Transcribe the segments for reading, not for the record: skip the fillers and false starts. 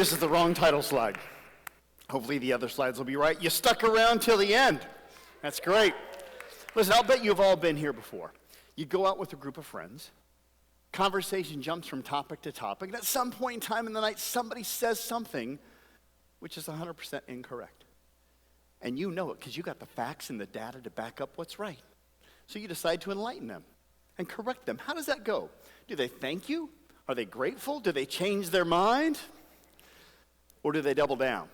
this is the wrong title slide. Hopefully the other slides will be right. You stuck around till the end. That's great. Listen, I'll bet you've all been here before. You go out with a group of friends. Conversation jumps from topic to topic. And at some point in time in the night, somebody says something which is 100% incorrect. And you know it because you got the facts and the data to back up what's right. So you decide to enlighten them and correct them. How does that go? Do they thank you? Are they grateful? Do they change their mind? Or do they double down?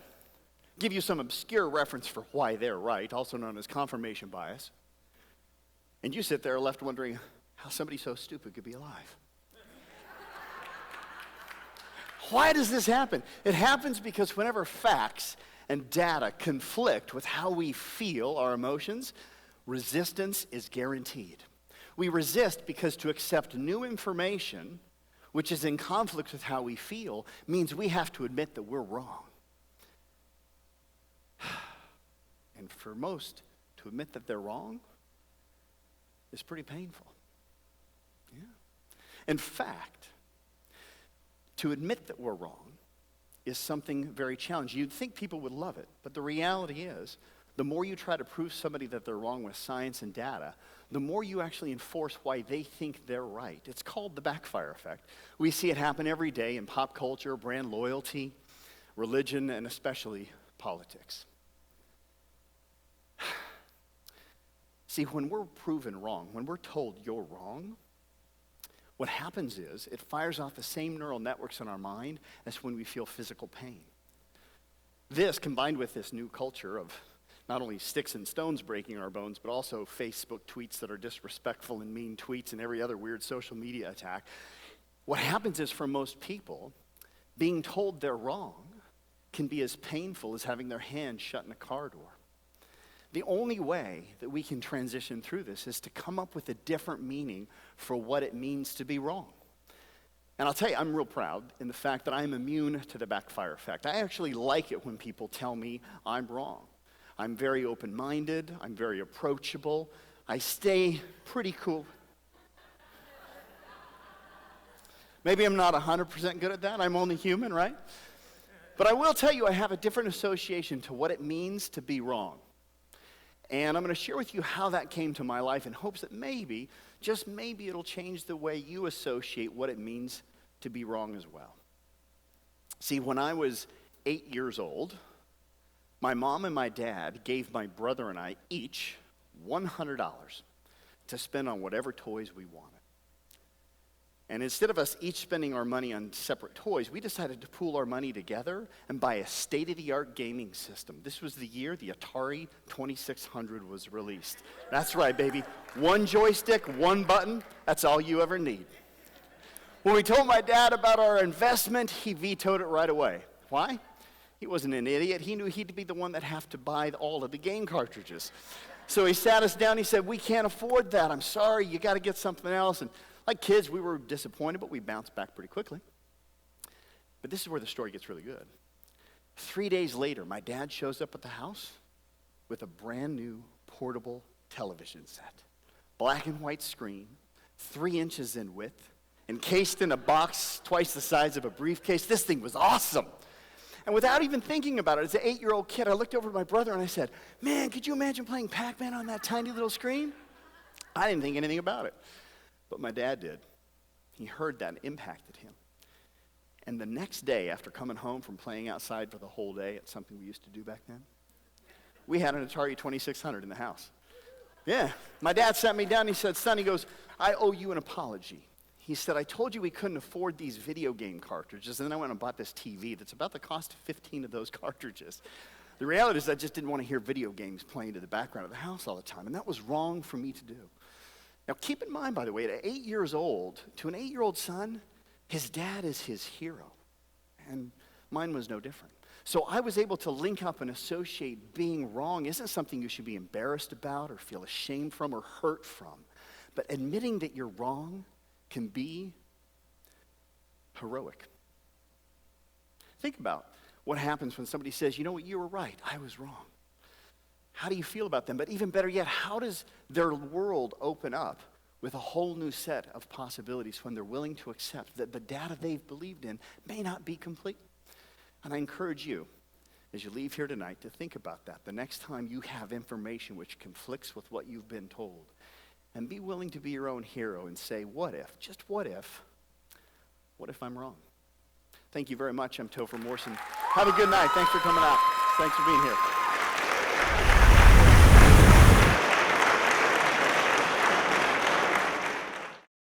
Give you some obscure reference for why they're right, also known as confirmation bias. And you sit there left wondering how somebody so stupid could be alive. Why does this happen? It happens because whenever facts and data conflict with how we feel, our emotions, resistance is guaranteed. We resist because to accept new information, which is in conflict with how we feel, means we have to admit that we're wrong. And for most, to admit that they're wrong is pretty painful. Yeah. In fact, to admit that we're wrong is something very challenging. You'd think people would love it, but the reality is, the more you try to prove somebody that they're wrong with science and data, the more you actually enforce why they think they're right. It's called the Backfire Affect. We see it happen every day in pop culture, brand loyalty, religion, and especially politics. See, when we're proven wrong, when we're told you're wrong, what happens is it fires off the same neural networks in our mind as when we feel physical pain. This, combined with this new culture of not only sticks and stones breaking our bones, but also Facebook tweets that are disrespectful and mean tweets and every other weird social media attack, what happens is for most people, being told they're wrong can be as painful as having their hand shut in a car door. The only way that we can transition through this is to come up with a different meaning for what it means to be wrong. And I'll tell you, I'm real proud in the fact that I'm immune to the Backfire Effect. I actually like it when people tell me I'm wrong. I'm very open-minded, I'm very approachable, I stay pretty cool. Maybe I'm not 100% good at that, I'm only human, right? But I will tell you I have a different association to what it means to be wrong. And I'm going to share with you how that came to my life in hopes that maybe, just maybe, it'll change the way you associate what it means to be wrong as well. See, when I was 8 years old, my mom and my dad gave my brother and I each $100 to spend on whatever toys we wanted. And instead of us each spending our money on separate toys, we decided to pool our money together and buy a state-of-the-art gaming system. This was the year the Atari 2600 was released. That's right, baby. One joystick, one button, that's all you ever need. When we told my dad about our investment, he vetoed it right away. Why? He wasn't an idiot. He knew he'd be the one that have to buy all of the game cartridges. So he sat us down, he said, "We can't afford that. I'm sorry, you got to get something else." And like kids, we were disappointed, but we bounced back pretty quickly. But this is where the story gets really good. 3 days later, my dad shows up at the house with a brand new portable television set. Black and white screen, 3 inches in width, encased in a box twice the size of a briefcase. This thing was awesome. And without even thinking about it, as an 8-year-old kid, I looked over at my brother and I said, "Man, could you imagine playing Pac-Man on that tiny little screen?" I didn't think anything about it. But my dad did. He heard that and impacted him. And the next day, after coming home from playing outside for the whole day, it's something we used to do back then, we had an Atari 2600 in the house. Yeah. My dad sat me down and he said, "Son," he goes, "I owe you an apology." He said, "I told you we couldn't afford these video game cartridges, and then I went and bought this TV that's about the cost of 15 of those cartridges. The reality is I just didn't want to hear video games playing to the background of the house all the time, and that was wrong for me to do." Now, keep in mind, by the way, at 8 years old, to an 8-year-old son, his dad is his hero. And mine was no different. So I was able to link up and associate being wrong isn't something you should be embarrassed about or feel ashamed from or hurt from. But admitting that you're wrong can be heroic. Think about what happens when somebody says, "You know what, you were right, I was wrong." How do you feel about them? But even better yet, how does their world open up with a whole new set of possibilities when they're willing to accept that the data they've believed in may not be complete? And I encourage you, as you leave here tonight, to think about that. The next time you have information which conflicts with what you've been told, and be willing to be your own hero and say, what if, just what if I'm wrong? Thank you very much. I'm Topher Morrison. Have a good night. Thanks for coming out. Thanks for being here.